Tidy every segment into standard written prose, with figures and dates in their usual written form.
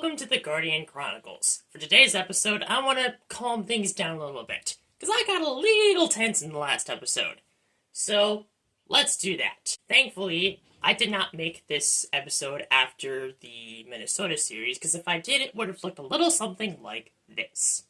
welcome to the Guardian Chronicles. For today's episode, I want to calm things down a little bit, because I got a little tense in the last episode. So, let's do that. Thankfully, I did not make this episode after the Minnesota series, because if I did, it would have looked a little something like this.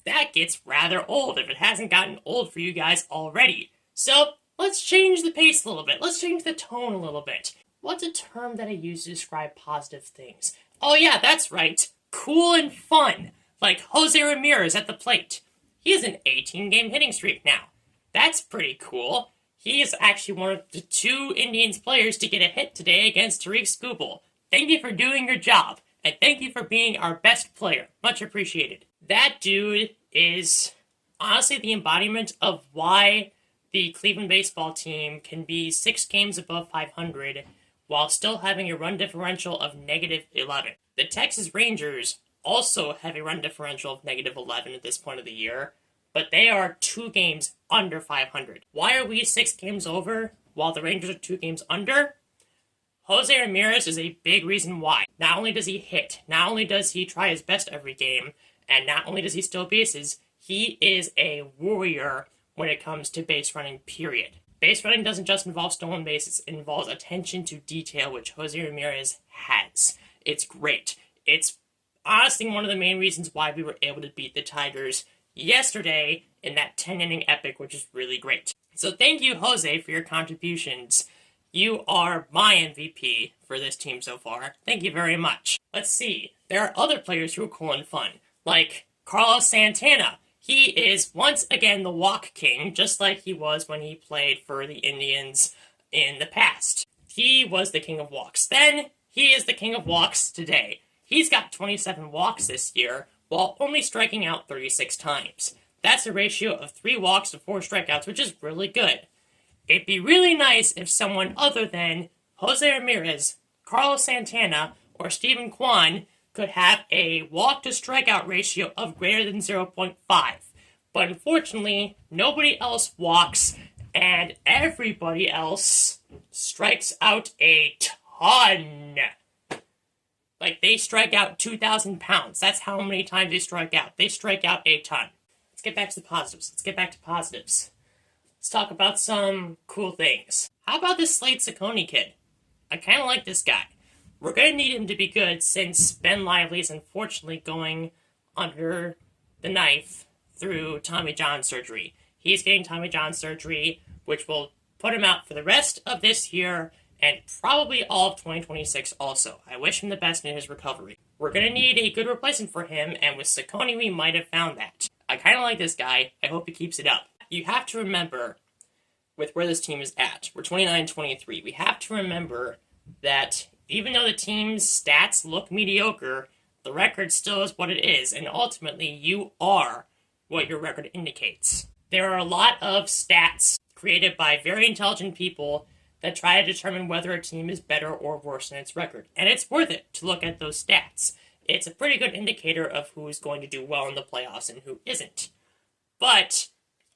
That gets rather old if it hasn't gotten old for you guys already. So, let's change the pace a little bit. Let's change the tone a little bit. What's a term that I use to describe positive things? Oh yeah, that's right. Cool and fun. Like José Ramirez at the plate. He has an 18-game hitting streak now. That's pretty cool. He is actually one of the two Indians players to get a hit today against Tariq Skubal. Thank you for doing your job. And thank you for being our best player. Much appreciated. That dude is honestly the embodiment of why the Cleveland baseball team can be 6 games above 500 while still having a run differential of -11. The Texas Rangers also have a run differential of -11 at this point of the year, but they are 2 games under 500. Why are we 6 games over while the Rangers are 2 games under? José Ramirez is a big reason why. Not only does he hit, not only does he try his best every game, and not only does he steal bases, he is a warrior when it comes to base running, period. Base running doesn't just involve stolen bases, it involves attention to detail, which José Ramirez has. It's great. It's honestly one of the main reasons why we were able to beat the Tigers yesterday in that 10-inning epic, which is really great. So thank you, Jose, for your contributions. You are my MVP for this team so far. Thank you very much. Let's see. There are other players who are cool and fun, like Carlos Santana. He is once again the walk king, just like he was when he played for the Indians in the past. He was the king of walks then. He is the king of walks today. He's got 27 walks this year, while only striking out 36 times. That's a ratio of 3 walks to 4 strikeouts, which is really good. It'd be really nice if someone other than José Ramirez, Carlos Santana, or Steven Kwan could have a walk-to-strikeout ratio of greater than 0.5. But unfortunately, nobody else walks, and everybody else strikes out a ton. Like, they strike out 2,000 pounds. That's how many times they strike out. They strike out a ton. Let's get back to the positives. Let's talk about some cool things. How about this Slade Cecconi kid? I kind of like this guy. We're going to need him to be good since Ben Lively is unfortunately going under the knife through Tommy John surgery. He's getting Tommy John surgery, which will put him out for the rest of this year and probably all of 2026 also. I wish him the best in his recovery. We're going to need a good replacement for him, and with Cecconi we might have found that. I kind of like this guy. I hope he keeps it up. You have to remember, with where this team is at, we're 29-23. We have to remember that even though the team's stats look mediocre, the record still is what it is, and ultimately you are what your record indicates. There are a lot of stats created by very intelligent people that try to determine whether a team is better or worse than its record, and it's worth it to look at those stats. It's a pretty good indicator of who's going to do well in the playoffs and who isn't. But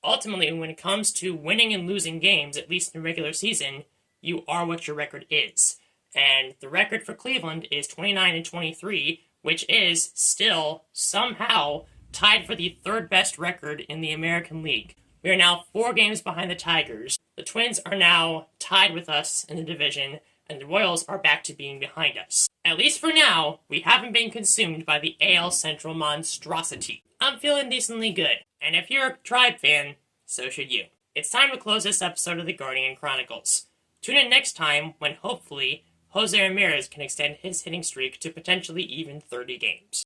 ultimately, when it comes to winning and losing games, at least in the regular season, you are what your record is. And the record for Cleveland is 29-23, which is still somehow tied for the 3rd best record in the American League. We are now 4 games behind the Tigers. The Twins are now tied with us in the division, and the Royals are back to being behind us. At least for now, we haven't been consumed by the AL Central monstrosity. I'm feeling decently good, and if you're a Tribe fan, so should you. It's time to close this episode of the Guardian Chronicles. Tune in next time when, hopefully, José Ramirez can extend his hitting streak to potentially even 30 games.